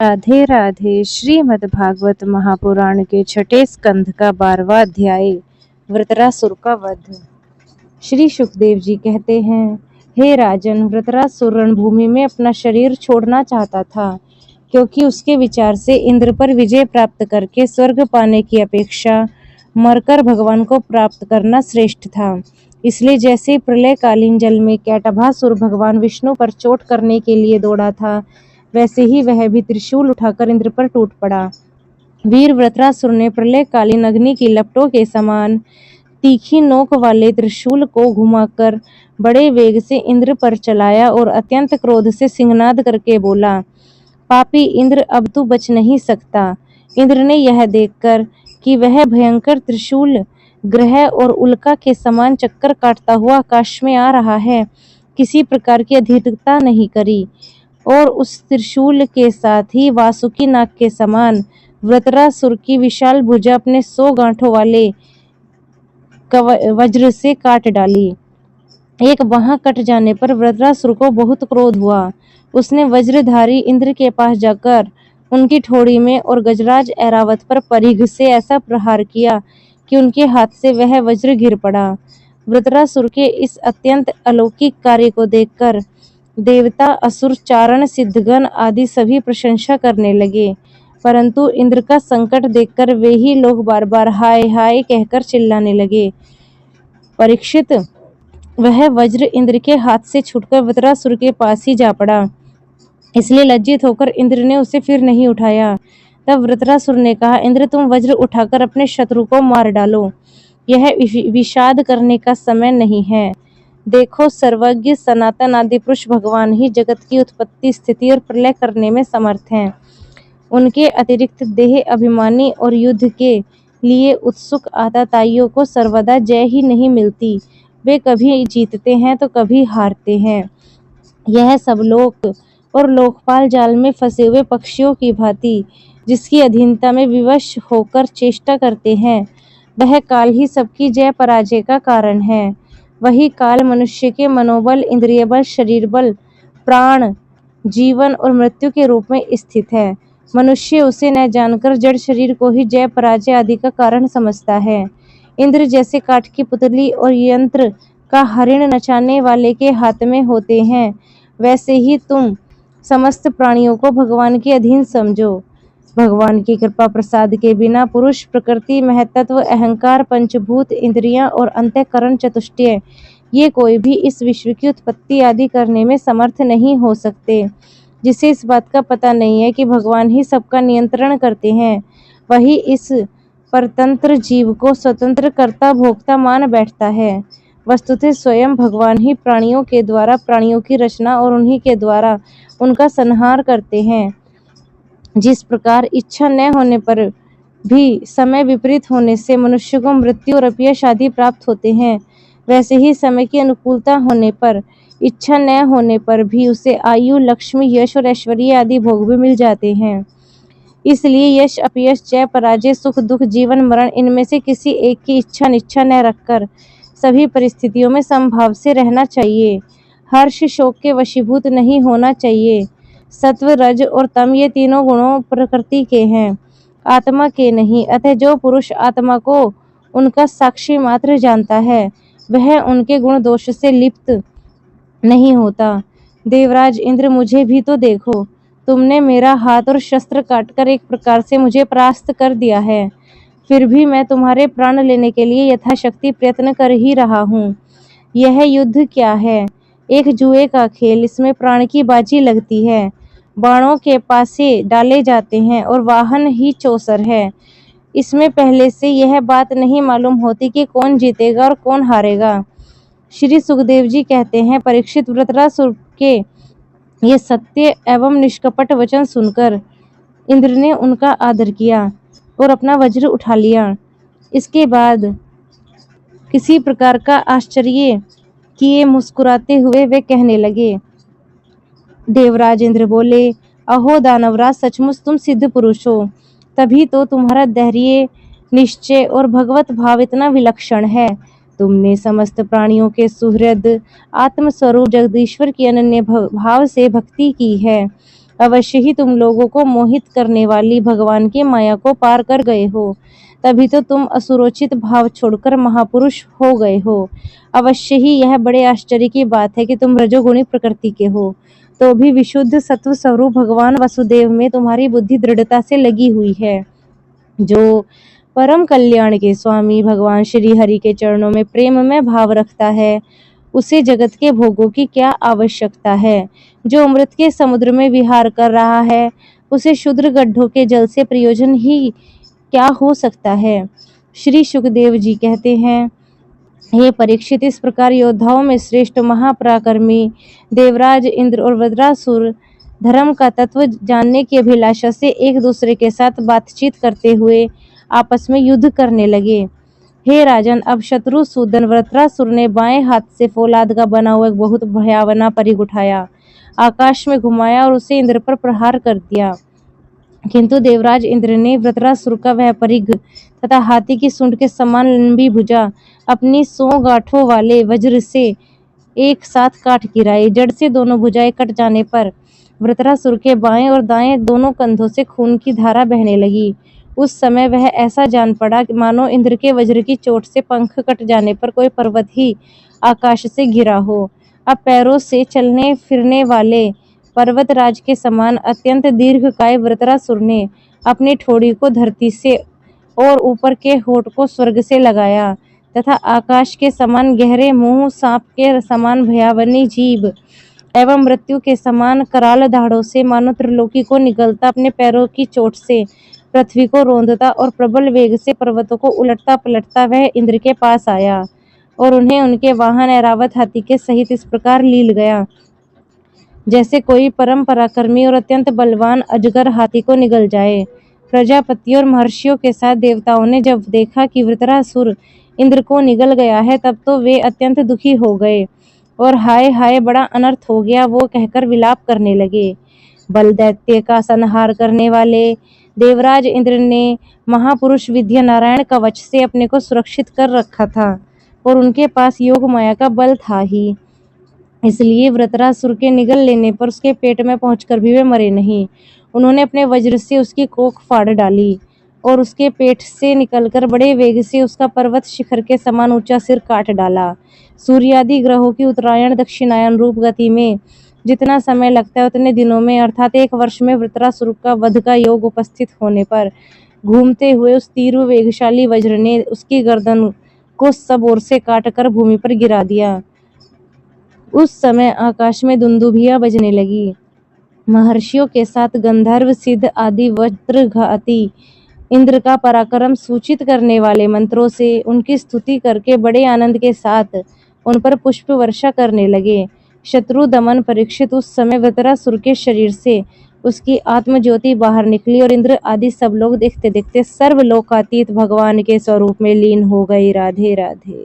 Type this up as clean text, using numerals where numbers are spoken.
राधे राधे। श्रीमद् भागवत महापुराण के छठे स्कंध का 12वां अध्याय वृत्रासुर का वध। श्री सुखदेव जी कहते हैं, हे राजन, वृत्रासुर रणभूमि में अपना शरीर छोड़ना चाहता था, क्योंकि उसके विचार से इंद्र पर विजय प्राप्त करके स्वर्ग पाने की अपेक्षा मरकर भगवान को प्राप्त करना श्रेष्ठ था। इसलिए जैसे प्रलयकालीन जल में कैटभासुर भगवान विष्णु पर चोट करने के लिए दौड़ा था, वैसे ही वह भी त्रिशूल उठाकर इंद्र पर टूट पड़ा। वीर वृत्रासुर ने प्रलयकालीन अग्नि की लपटों के समान तीखी नोक वाले त्रिशूल को घुमाकर बड़े वेग से इंद्र पर चलाया और अत्यंत क्रोध से सिंहनाद करके बोला, पापी इंद्र, अब तू बच नहीं सकता। इंद्र ने यह देखकर कि वह भयंकर त्रिशूल ग्रह और उल्का के समान चक्कर काटता हुआ आकाश में आ रहा है, किसी प्रकार की अधीरता नहीं करी और उस त्रिशूल के साथ ही वासुकी नाग के समान वृत्रासुर की विशाल भुजा अपने 100 गांठों वाले वज्र से काट डाली। एक बांह कट जाने पर वृत्रासुर को बहुत क्रोध हुआ। उसने वज्रधारी इंद्र के पास जाकर उनकी ठोड़ी में और गजराज ऐरावत पर परिघ से ऐसा प्रहार किया कि उनके हाथ से वह वज्र गिर पड़ा। वृत्रासुर के इस अत्यंत अलौकिक कार्य को देखकर देवता, असुर, चारण, सिद्धगण आदि सभी प्रशंसा करने लगे, परंतु इंद्र का संकट देखकर वे ही लोग बार बार हाय हाय कहकर चिल्लाने लगे। परीक्षित, वह वज्र इंद्र के हाथ से छूटकर वृत्रासुर के पास ही जा पड़ा, इसलिए लज्जित होकर इंद्र ने उसे फिर नहीं उठाया। तब वृत्रासुर ने कहा, इंद्र, तुम वज्र उठाकर अपने शत्रु को मार डालो, यह विषाद करने का समय नहीं है। देखो, सर्वज्ञ सनातन आदि पुरुष भगवान ही जगत की उत्पत्ति, स्थिति और प्रलय करने में समर्थ हैं। उनके अतिरिक्त देह अभिमानी और युद्ध के लिए उत्सुक आताताइयों को सर्वदा जय ही नहीं मिलती। वे कभी जीतते हैं तो कभी हारते हैं। यह सब लोक और लोकपाल जाल में फंसे हुए पक्षियों की भांति जिसकी अधीनता में विवश होकर चेष्टा करते हैं, वह काल ही सबकी जय पराजय का कारण है। वही काल मनुष्य के मनोबल, इंद्रिय बल, शरीर बल, प्राण, जीवन और मृत्यु के रूप में स्थित है। मनुष्य उसे न जानकर जड़ शरीर को ही जय पराजय आदि का कारण समझता है। इंद्र जैसे काठ की पुतली और यंत्र का हरिण नचाने वाले के हाथ में होते हैं, वैसे ही तुम समस्त प्राणियों को भगवान के अधीन समझो। भगवान की कृपा प्रसाद के बिना पुरुष, प्रकृति, महतत्व, अहंकार, पंचभूत, इंद्रियां और अंतःकरण चतुष्टय, ये कोई भी इस विश्व की उत्पत्ति आदि करने में समर्थ नहीं हो सकते। जिसे इस बात का पता नहीं है कि भगवान ही सबका नियंत्रण करते हैं, वही इस परतंत्र जीव को स्वतंत्र कर्ता भोक्ता मान बैठता है। वस्तुतः स्वयं भगवान ही प्राणियों के द्वारा प्राणियों की रचना और उन्हीं के द्वारा उनका संहार करते हैं। जिस प्रकार इच्छा न होने पर भी समय विपरीत होने से मनुष्य को मृत्यु और अपयश आदि प्राप्त होते हैं, वैसे ही समय की अनुकूलता होने पर, इच्छा न होने पर भी उसे आयु, लक्ष्मी, यश और ऐश्वर्य आदि भोग भी मिल जाते हैं। इसलिए यश, अपयश, जय पराजय, सुख दुख, जीवन मरण, इनमें से किसी एक की इच्छा निच्छा न रखकर सभी परिस्थितियों में समभाव से रहना चाहिए। हर्ष, शोक के वशीभूत नहीं होना चाहिए। सत्व, रज और तम, ये तीनों गुणों प्रकृति के हैं, आत्मा के नहीं। अतः जो पुरुष आत्मा को उनका साक्षी मात्र जानता है, वह उनके गुण दोष से लिप्त नहीं होता। देवराज इंद्र, मुझे भी तो देखो, तुमने मेरा हाथ और शस्त्र काटकर एक प्रकार से मुझे परास्त कर दिया है, फिर भी मैं तुम्हारे प्राण लेने के लिए यथाशक्ति प्रयत्न कर ही रहा हूँ। यह युद्ध क्या है? एक जुए का खेल। इसमें प्राण की बाजी लगती है, बाणों के पासे डाले जाते हैं और वाहन ही चौसर है। इसमें पहले से यह बात नहीं मालूम होती कि कौन जीतेगा और कौन हारेगा। श्री सुखदेव जी कहते हैं, परीक्षित, वृत्रासुर के ये सत्य एवं निष्कपट वचन सुनकर इंद्र ने उनका आदर किया और अपना वज्र उठा लिया। इसके बाद किसी प्रकार का आश्चर्य किए मुस्कुराते हुए वे कहने लगे। देवराज इंद्र बोले, अहो दानवराज, सचमुच तुम सिद्ध पुरुष हो, तभी तो तुम्हारा धैर्य, निश्चय और भगवत भाव इतना विलक्षण है। तुमने समस्त प्राणियों के सुहृद आत्मस्वरूप जगदीश्वर की अनन्य भाव से भक्ति की है। अवश्य ही तुम लोगों को मोहित करने वाली भगवान की माया को पार कर गए हो, तभी तो तुम असुरोचित भाव छोड़कर महापुरुष हो गए हो। अवश्य ही यह बड़े आश्चर्य की बात है कि तुम रजोगुणी प्रकृति के हो, तो भी विशुद्ध सत्व स्वरूप भगवान वसुदेव में तुम्हारी बुद्धि दृढ़ता से लगी हुई है। जो परम कल्याण के स्वामी भगवान श्री हरि के चरणों में प्रेम में भाव रखता है, उसे जगत के भोगों की क्या आवश्यकता है। जो अमृत के समुद्र में विहार कर रहा है, उसे क्षुद्र गड्ढों के जल से प्रयोजन ही क्या हो सकता है। श्री सुखदेव जी कहते हैं, हे परीक्षित, इस प्रकार योद्धाओं में श्रेष्ठ महापराक्रमी देवराज इंद्र और वज्रासुर धर्म का तत्व जानने की अभिलाषा से एक दूसरे के साथ बातचीत करते हुए आपस में युद्ध करने लगे। हे राजन, अब शत्रु सूदन वृत्रासुर ने बाएं हाथ से फौलाद का बना हुआ एक बहुत भयावना परिघ उठाया, आकाश में घुमाया और उसे इंद्र पर प्रहार कर दिया। किंतु देवराज इंद्र ने वृत्रासुर का वह परिघ तथा हाथी की सूंड के समान लंबी भुजा अपनी 100 गांठों वाले वज्र से एक साथ काट गिराई। जड़ से दोनों भुजाएं कट जाने पर वृत्रासुर के बाएं और दाएं दोनों कंधों से खून की धारा बहने लगी। उस समय वह ऐसा जान पड़ा कि मानो इंद्र के वज्र की चोट से पंख कट जाने पर कोई पर्वत ही आकाश से गिरा हो। अब पैरों से चलने फिरने वाले पर्वतराज के समान अत्यंत दीर्घकाय वृत्रासुर ने अपनी ठोड़ी को धरती से और ऊपर के होठ को स्वर्ग से लगाया तथा आकाश के समान गहरे मुंह, सांप के समान भयावनी जीभ एवं मृत्यु के समान कराल दाढ़ों से मानो त्रिलोकी को निगलता अपने पैरों की चोट से पृथ्वी को रौंदता और प्रबल वेग से पर्वतों को उलटता पलटता वह इंद्र के पास आया और उन्हें उनके वाहन ऐरावत हाथी के सहित इस प्रकार लील गया, जैसे कोई परम पराक्रमी और अत्यंत बलवान अजगर हाथी को निगल जाए। प्रजापति और महर्षियों के साथ देवताओं ने जब देखा कि वृत्रासुर इंद्र को निगल गया है, तब तो वे अत्यंत दुखी हो गए और हाय हाय बड़ा अनर्थ हो गया वो कहकर विलाप करने लगे। बल दैत्य का संहार करने वाले देवराज इंद्र ने महापुरुष विद्या नारायण कवच से अपने को सुरक्षित कर रखा था और उनके पास योग माया का बल था ही, इसलिए वृत्रासुर के निगल लेने पर उसके पेट में पहुंचकर भी वे मरे नहीं। उन्होंने अपने वज्र से उसकी कोख फाड़ डाली और उसके पेट से निकलकर बड़े वेग से उसका पर्वत शिखर के समान ऊंचा सिर काट डाला। सूर्य आदि ग्रहों की उत्तरायण दक्षिणायन रूप गति में जितना समय लगता है, उतने दिनों में अर्थात 1 वर्ष में वृत्रासुर का वध का योग उपस्थित होने पर घूमते हुए उस तीव्र वेगशाली वज्र ने उसकी गर्दन को सब ओर से काटकर भूमि पर गिरा दिया। उस समय आकाश में दुंदुभियां बजने लगी। महर्षियों के साथ गंधर्व, सिद्ध आदि वज्रघाती इंद्र का पराक्रम सूचित करने वाले मंत्रों से उनकी स्तुति करके बड़े आनंद के साथ उन पर पुष्प वर्षा करने लगे। शत्रु दमन परीक्षित, उस समय वृत्रासुर के शरीर से उसकी आत्मज्योति बाहर निकली और इंद्र आदि सब लोग देखते देखते सर्वलोकातीत भगवान के स्वरूप में लीन हो गए। राधे राधे।